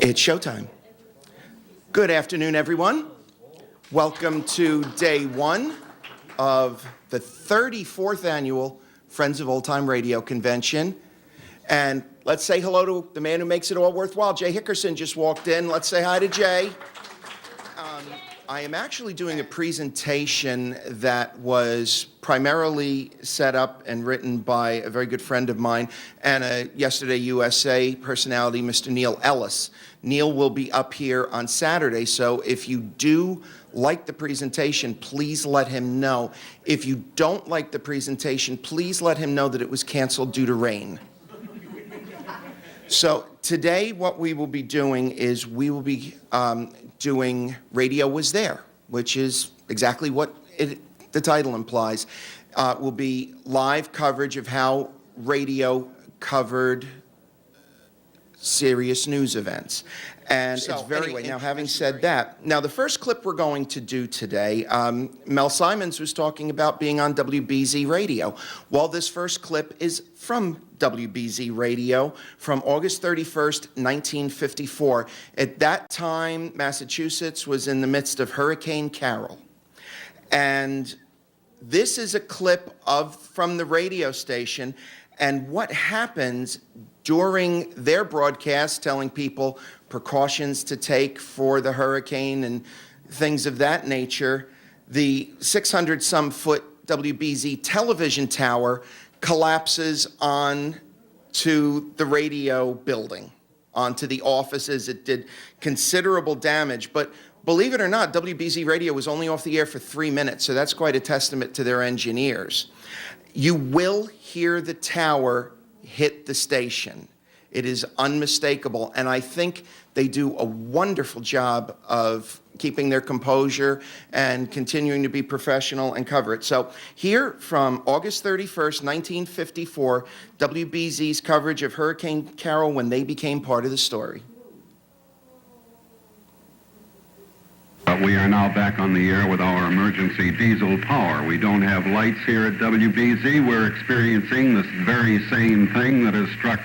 It's showtime. Good afternoon, everyone. Welcome to day one of the 34th annual Friends of Old Time Radio Convention. And let's say hello to the man who makes it all worthwhile. Jay Hickerson just walked in. Let's say hi to Jay. I am actually doing a presentation that was primarily set up and written by a very good friend of mine and a Yesterday USA personality, Mr. Neil Ellis. Neil will be up here on Saturday, so if you do like the presentation, please let him know. If you don't like the presentation, please let him know that it was canceled due to rain. So today what we will be doing is we will be doing Radio Was There, which is exactly what the title implies. Will be live coverage of how radio covered serious news events. And so, it's very, anyway, now having said that, now the first clip we're going to do today, Mel Simons was talking about being on WBZ Radio. Well, this first clip is from WBZ Radio from August 31st, 1954. At that time, Massachusetts was in the midst of Hurricane Carol. And this is a clip from the radio station and what happens during their broadcast, telling people precautions to take for the hurricane and things of that nature. The 600-some foot WBZ television tower collapses onto the radio building, onto the offices. It did considerable damage, but believe it or not, WBZ Radio was only off the air for 3 minutes, so that's quite a testament to their engineers. You will hear the tower hit the station. It is unmistakable, and I think they do a wonderful job of keeping their composure and continuing to be professional and cover it. So here from August 31st, 1954, WBZ's coverage of Hurricane Carol when they became part of the story. We are now back on the air with our emergency diesel power. We don't have lights here at WBZ. We're experiencing this very same thing that has struck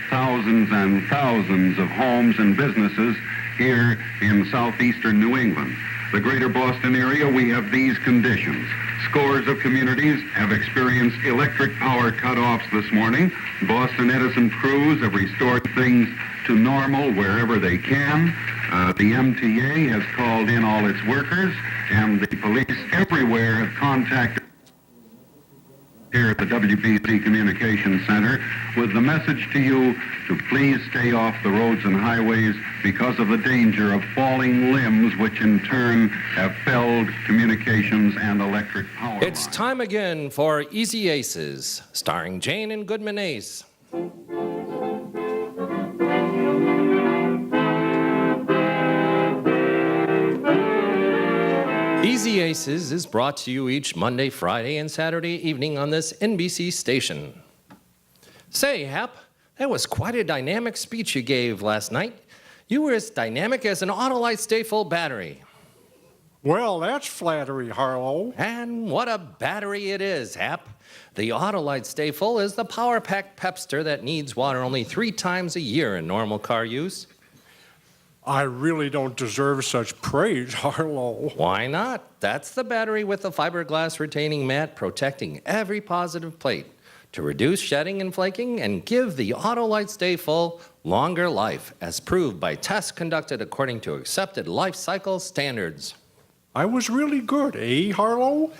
thousands and thousands of homes and businesses here in southeastern New England. The greater Boston area, we have these conditions. Scores of communities have experienced electric power cutoffs this morning. Boston Edison crews have restored things to normal wherever they can. The MTA has called in all its workers, and the police everywhere have contacted here at the WBZ Communications Center with the message to you to please stay off the roads and highways because of the danger of falling limbs, which in turn have felled communications and electric power. It's time again for Easy Aces, starring Jane and Goodman Ace. Easy Aces is brought to you each Monday, Friday, and Saturday evening on this NBC station. Say, Hap, that was quite a dynamic speech you gave last night. You were as dynamic as an Autolite Stay Full battery. Well, that's flattery, Harlow. And what a battery it is, Hap. The Autolite Stay Full is the power-packed pepster that needs water only 3 times a year in normal car use. I really don't deserve such praise, Harlow. Why not? That's the battery with the fiberglass retaining mat protecting every positive plate to reduce shedding and flaking and give the Autolite Stay Full longer life, as proved by tests conducted according to accepted life cycle standards. I was really good, eh, Harlow?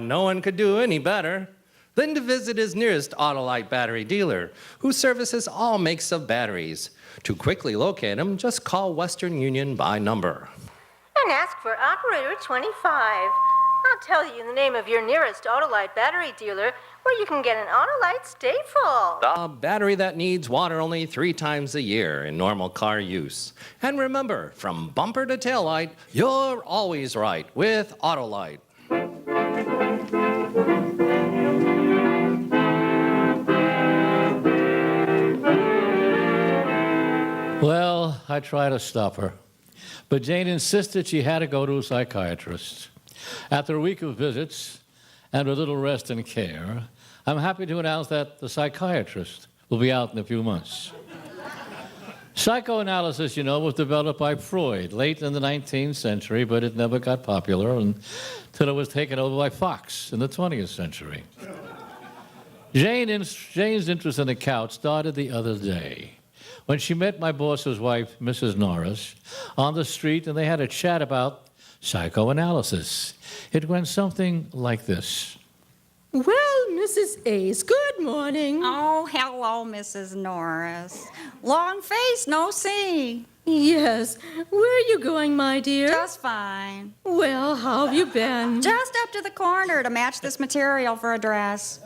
No one could do any better than to visit his nearest Autolite battery dealer, who services all makes of batteries. To quickly locate him, just call Western Union by number. And ask for operator 25. I'll tell you the name of your nearest Autolite battery dealer where you can get an Autolite Stay Full. The battery that needs water only 3 times a year in normal car use. And remember, from bumper to taillight, you're always right with Autolite. Well, I tried to stop her, but Jane insisted she had to go to a psychiatrist. After a week of visits and a little rest and care, I'm happy to announce that the psychiatrist will be out in a few months. Psychoanalysis, you know, was developed by Freud late in the 19th century, but it never got popular until it was taken over by Fox in the 20th century. Jane's interest in the couch started the other day when she met my boss's wife, Mrs. Norris, on the street, and they had a chat about psychoanalysis. It went something like this. Well, Mrs. Ace, good morning. Oh, hello, Mrs. Norris. Long face, no see. Yes, where are you going, my dear? Just fine. Well, how have you been? Just up to the corner to match this material for a dress.